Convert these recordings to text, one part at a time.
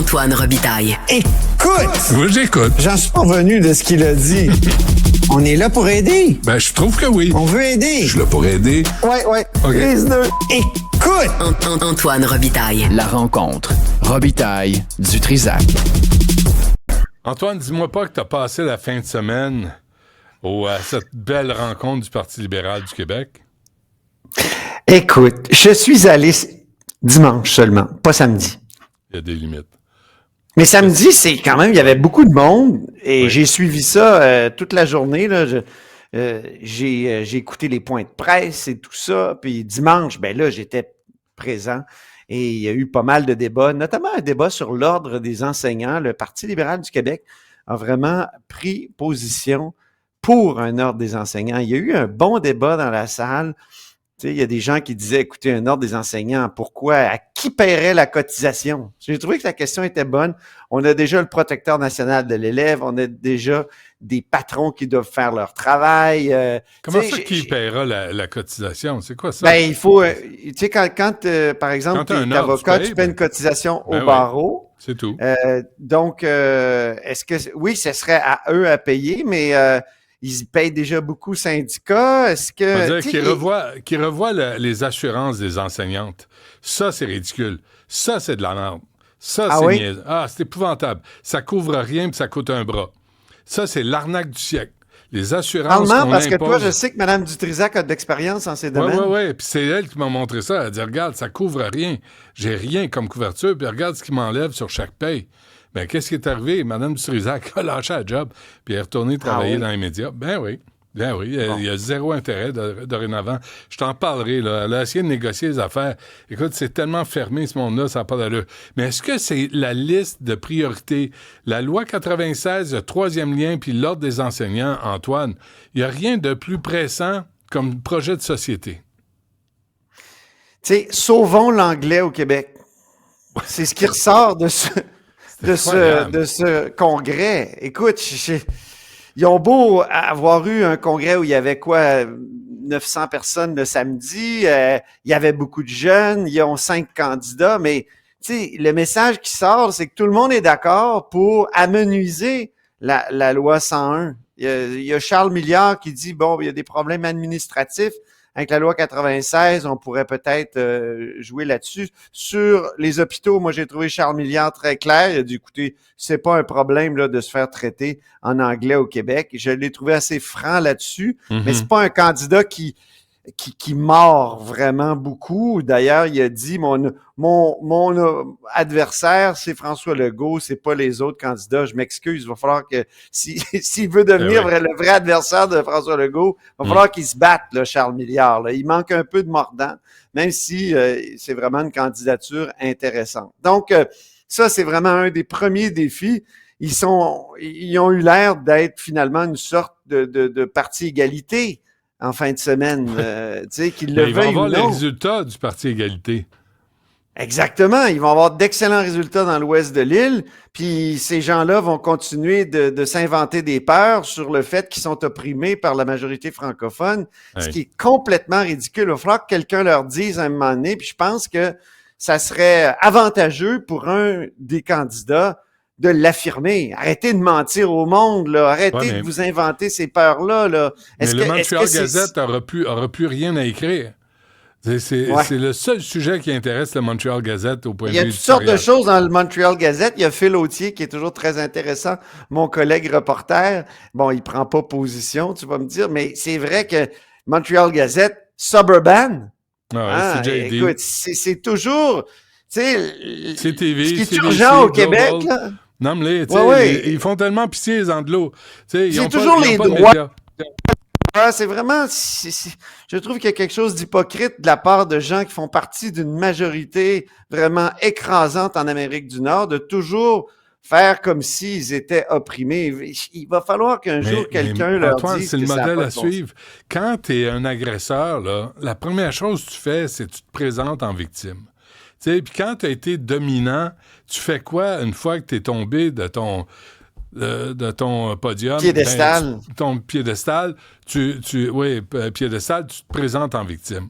Antoine Robitaille. Écoute! Oui, j'écoute. J'en suis pas revenu de ce qu'il a dit. On est là pour aider. Ben, je trouve que oui. On veut aider. Je suis là pour aider. Ouais. OK. Les deux. Écoute! Antoine Robitaille. La rencontre. Robitaille du Trisac. Antoine, dis-moi pas que t'as passé la fin de semaine à cette belle rencontre du Parti libéral du Québec. Écoute, je suis allé dimanche seulement, pas samedi. Il y a des limites. Mais samedi, c'est quand même, il y avait beaucoup de monde et Oui. j'ai suivi ça toute la journée. Là. J'ai écouté les points de presse et tout ça. Puis dimanche, ben là, j'étais présent et il y a eu pas mal de débats, notamment un débat sur l'ordre des enseignants. Le Parti libéral du Québec a vraiment pris position pour un ordre des enseignants. Il y a eu un bon débat dans la salle. Tu sais, il y a des gens qui disaient, écoutez, un ordre des enseignants, pourquoi, à qui paierait la cotisation? J'ai trouvé que la question était bonne. On a déjà le protecteur national de l'élève, on a déjà des patrons qui doivent faire leur travail. Comment ça, qui paiera la cotisation? C'est quoi ça? Ben, il faut, tu sais, quand par exemple, tu es avocat, tu paies une cotisation au barreau. C'est tout. Donc, est-ce que, oui, ce serait à eux à payer, mais ils payent déjà beaucoup syndicats. Est-ce que... Qui revoient les assurances des enseignantes. Ça, c'est ridicule. Ça, c'est de la merde. Ça, c'est niaiseux. Ah, c'est épouvantable. Ça couvre rien puis ça coûte un bras. Ça, c'est l'arnaque du siècle. Les assurances qu'on parce que impose... toi, je sais que Mme Dutrisac a de l'expérience en ces domaines. Oui. Puis c'est elle qui m'a montré ça. Elle a dit, regarde, ça couvre rien. J'ai rien comme couverture. Puis regarde ce qui m'enlève sur chaque paye. Ben, qu'est-ce qui est arrivé? Mme Dutrisac a lâché la job puis elle est retournée travailler dans les médias. Ben oui. Il y a zéro intérêt dorénavant. Je t'en parlerai, là. Elle a essayé de négocier les affaires. Écoute, c'est tellement fermé, ce monde-là, ça n'a pas d'allure. Mais est-ce que c'est la liste de priorités? La loi 96, le troisième lien, puis l'ordre des enseignants, Antoine, il n'y a rien de plus pressant comme projet de société. Tu sais, sauvons l'anglais au Québec. C'est ce qui ressort de ce congrès. Écoute, ils ont beau avoir eu un congrès où il y avait 900 personnes le samedi, il y avait beaucoup de jeunes, ils ont 5 candidats, mais tu sais, le message qui sort, c'est que tout le monde est d'accord pour amenuiser la loi 101. Il y a Charles Milliard qui dit, bon, il y a des problèmes administratifs. Avec la loi 96, on pourrait peut-être jouer là-dessus. Sur les hôpitaux, moi, j'ai trouvé Charles Milliard très clair. Il a dit, écoutez, c'est pas un problème là, de se faire traiter en anglais au Québec. Je l'ai trouvé assez franc là-dessus, mais c'est pas un candidat qui mord vraiment beaucoup. D'ailleurs, il a dit, mon adversaire, c'est François Legault, c'est pas les autres candidats. Je m'excuse, il va falloir que, s'il veut devenir le vrai adversaire de François Legault, il va falloir qu'il se batte, là, Charles Milliard. Là. Il manque un peu de mordant, même si c'est vraiment une candidature intéressante. Donc, ça, c'est vraiment un des premiers défis. Ils ont eu l'air d'être finalement une sorte de parti égalité en fin de semaine, tu sais, qu'ils le veuillent ou non. Ils vont avoir les résultats du Parti égalité. Exactement. Ils vont avoir d'excellents résultats dans l'ouest de l'île, puis ces gens-là vont continuer de s'inventer des peurs sur le fait qu'ils sont opprimés par la majorité francophone, ce qui est complètement ridicule. Il va falloir que quelqu'un leur dise à un moment donné, puis je pense que ça serait avantageux pour un des candidats de l'affirmer. Arrêtez de mentir au monde, là. Arrêtez de vous inventer ces peurs-là, là. Mais le Montreal Gazette aura plus rien à écrire. C'est le seul sujet qui intéresse le Montreal Gazette au point de vue Il y a toutes sortes de choses dans le Montreal Gazette. Il y a Phil Autier qui est toujours très intéressant, mon collègue reporter. Bon, il prend pas position, tu vas me dire, mais c'est vrai que Montreal Gazette, Suburban, écoute, c'est toujours, tu sais, c'est TV, ce qui est CBC, urgent au Québec, là. Nomme-les, tu sais, ils font tellement pitié les Anglos. C'est toujours les droits. C'est vraiment, je trouve qu'il y a quelque chose d'hypocrite de la part de gens qui font partie d'une majorité vraiment écrasante en Amérique du Nord, de toujours faire comme s'ils étaient opprimés. Il va falloir qu'un jour quelqu'un leur dise c'est que le ça modèle a à suivre. Quand tu es un agresseur, là, la première chose que tu fais, c'est que tu te présentes en victime. Puis quand tu as été dominant, tu fais quoi une fois que tu es tombé de ton podium? Piédestal. Ton piédestal, piédestal, tu te présentes en victime.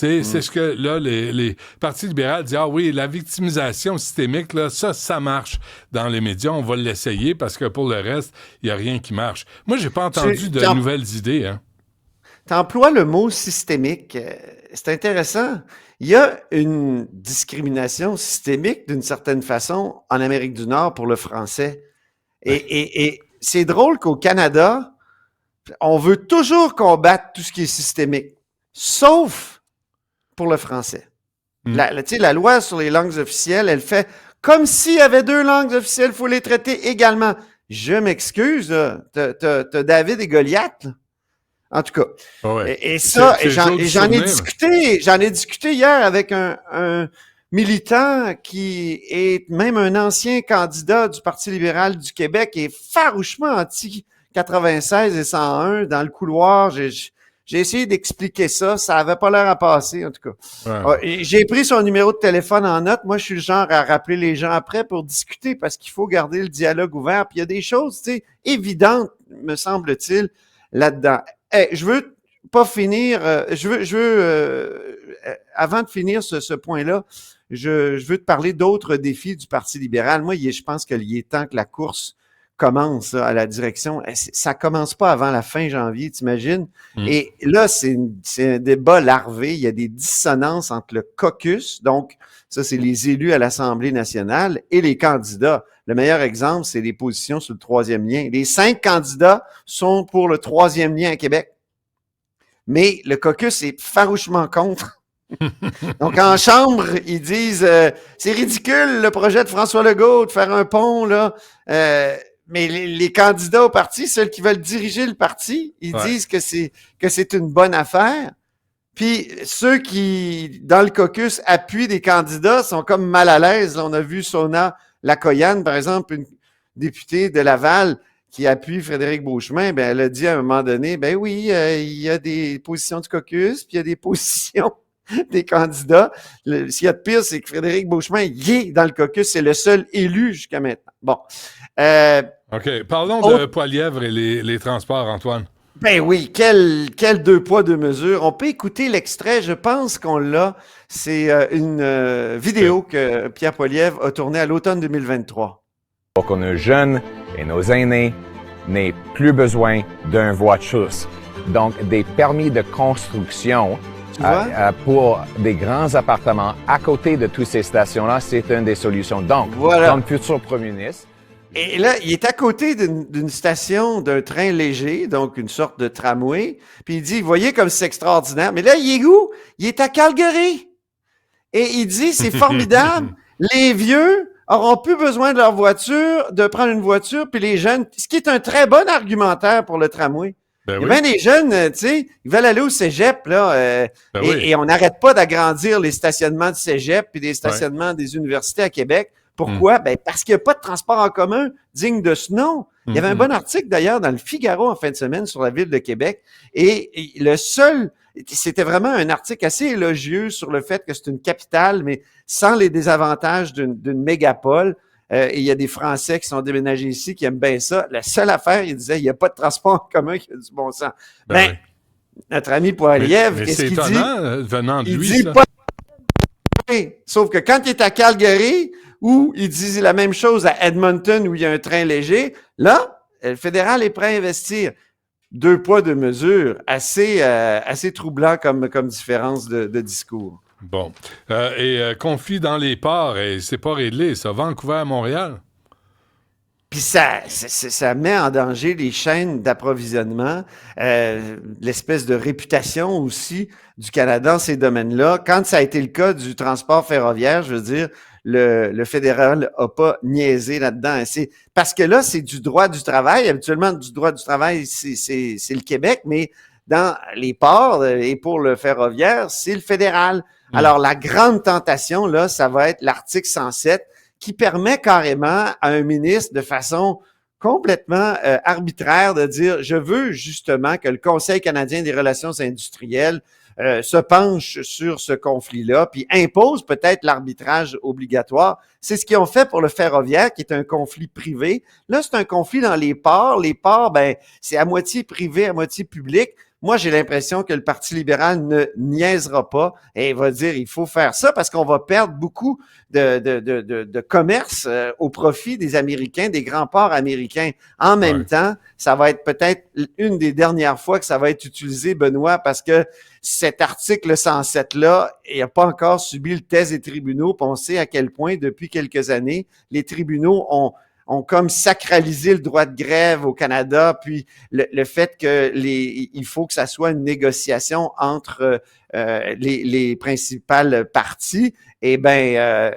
C'est ce que, là, les partis libéraux disent, ah oui, la victimisation systémique, là, ça marche dans les médias, on va l'essayer parce que pour le reste, il n'y a rien qui marche. Moi, j'ai pas entendu de nouvelles idées, hein. Tu emploies le mot systémique. C'est intéressant. Il y a une discrimination systémique, d'une certaine façon, en Amérique du Nord pour le français. Et c'est drôle qu'au Canada, on veut toujours combattre tout ce qui est systémique, sauf pour le français. La loi sur les langues officielles, elle fait comme s'il y avait 2 langues officielles, il faut les traiter également. Je m'excuse, t'as David et Goliath, là. En tout cas. Ouais. Et ça, j'en ai discuté hier avec un militant qui est même un ancien candidat du Parti libéral du Québec et farouchement anti-96 et 101 dans le couloir. J'ai essayé d'expliquer ça. Ça avait pas l'air à passer, en tout cas. Ouais. J'ai pris son numéro de téléphone en note. Moi, je suis le genre à rappeler les gens après pour discuter parce qu'il faut garder le dialogue ouvert. Puis il y a des choses, tu sais, évidentes, me semble-t-il, là-dedans. Hey, je veux pas finir, avant de finir ce point-là, je veux te parler d'autres défis du Parti libéral. Moi, je pense qu'il est temps que la course commence à la direction. Ça commence pas avant la fin janvier, t'imagines? Et là, c'est un débat larvé. Il y a des dissonances entre le caucus, donc ça, c'est les élus à l'Assemblée nationale, et les candidats. Le meilleur exemple, c'est les positions sur le 3e lien. Les 5 candidats sont pour le 3e lien à Québec. Mais le caucus est farouchement contre. Donc, en chambre, ils disent c'est ridicule le projet de François Legault de faire un pont, là. Mais les candidats au parti, ceux qui veulent diriger le parti, ils disent que c'est une bonne affaire. Puis ceux qui, dans le caucus, appuient des candidats sont comme mal à l'aise. Là, on a vu Sona Lacoyane, par exemple, une députée de Laval qui appuie Frédéric Beauchemin, ben elle a dit à un moment donné, ben oui, il y a des positions du caucus, puis il y a des positions des candidats. Ce qu'il y a de pire, c'est que Frédéric Beauchemin, il est dans le caucus, c'est le seul élu jusqu'à maintenant. Bon. OK. Parlons de Poilièvre et les transports, Antoine. Ben oui, quel 2 poids, 2 mesures. On peut écouter l'extrait, je pense qu'on l'a. C'est une vidéo que Pierre Poilièvre a tournée à l'automne 2023. Pour que nos jeunes et nos aînés n'aient plus besoin d'un voiture. Donc, des permis de construction pour des grands appartements à côté de toutes ces stations-là, c'est une des solutions. Donc, comme futur premier ministre, et là, il est à côté d'une station d'un train léger, donc une sorte de tramway, puis il dit, voyez comme c'est extraordinaire. Mais là, il est où? Il est à Calgary. Et il dit, c'est formidable, les vieux auront plus besoin de leur voiture, de prendre une voiture, puis les jeunes, ce qui est un très bon argumentaire pour le tramway. Ben oui. Les jeunes, tu sais, ils veulent aller au cégep, là, et on n'arrête pas d'agrandir les stationnements du cégep puis des stationnements des universités à Québec. Pourquoi? Ben, parce qu'il n'y a pas de transport en commun digne de ce nom. Il y avait un bon article, d'ailleurs, dans le Figaro en fin de semaine sur la ville de Québec. Et c'était vraiment un article assez élogieux sur le fait que c'est une capitale, mais sans les désavantages d'une mégapole. Et il y a des Français qui sont déménagés ici qui aiment bien ça. La seule affaire, il disait, il n'y a pas de transport en commun qui a du bon sens. Ben, notre ami Poilièvre, qu'est-ce qu'il dit? C'est étonnant, venant de lui, dit ça. Pas... Sauf que quand il est à Calgary, où il disait la même chose à Edmonton, où il y a un train léger, là, le fédéral est prêt à investir. 2 poids, 2 mesures. Assez troublant comme différence de discours. Bon. Conflit dans les ports, et c'est pas réglé, ça. Vancouver à Montréal? Puis ça met en danger les chaînes d'approvisionnement, l'espèce de réputation aussi du Canada dans ces domaines-là. Quand ça a été le cas du transport ferroviaire, je veux dire, le fédéral a pas niaisé là-dedans. Parce que là, c'est du droit du travail. Habituellement, du droit du travail, c'est le Québec, mais dans les ports et pour le ferroviaire, c'est le fédéral. Alors, la grande tentation, là, ça va être l'article 107 qui permet carrément à un ministre de façon complètement arbitraire de dire « Je veux justement que le Conseil canadien des relations industrielles se penche sur ce conflit-là, puis impose peut-être l'arbitrage obligatoire. » C'est ce qu'ils ont fait pour le ferroviaire, qui est un conflit privé. Là, c'est un conflit dans les ports. Les ports, ben, c'est à moitié privé, à moitié public. moi, j'ai l'impression que le Parti libéral ne niaisera pas et va dire il faut faire ça parce qu'on va perdre beaucoup de commerce au profit des Américains, des grands ports américains. En même temps, ça va être peut-être une des dernières fois que ça va être utilisé, Benoît, parce que cet article 107-là, il n'a pas encore subi le test des tribunaux. Puis on sait à quel point, depuis quelques années, les tribunaux ont comme sacralisé le droit de grève au Canada, puis le fait que il faut que ça soit une négociation entre les principales parties. Eh bien,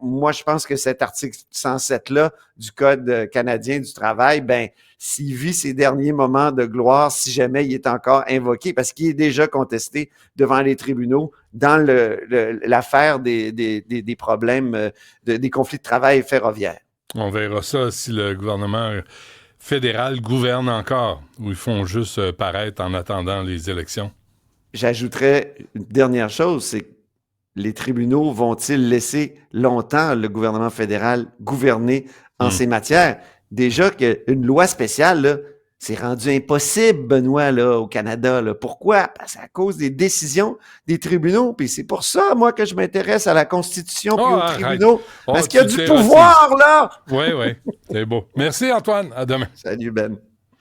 moi, je pense que cet article 107-là du Code canadien du travail, ben, s'il vit ses derniers moments de gloire, si jamais il est encore invoqué, parce qu'il est déjà contesté devant les tribunaux dans l'affaire des problèmes, des conflits de travail ferroviaires. On verra ça si le gouvernement fédéral gouverne encore, ou ils font juste paraître en attendant les élections. J'ajouterais une dernière chose, c'est que les tribunaux vont-ils laisser longtemps le gouvernement fédéral gouverner en ces matières? Déjà qu'une loi spéciale, là, c'est rendu impossible, Benoît, là, au Canada. Là. Pourquoi? Parce que c'est à cause des décisions des tribunaux. Puis c'est pour ça, moi, que je m'intéresse à la Constitution puis aux tribunaux. Parce qu'il y a du pouvoir, là! Oui. C'est beau. Merci, Antoine. À demain. Salut, Ben.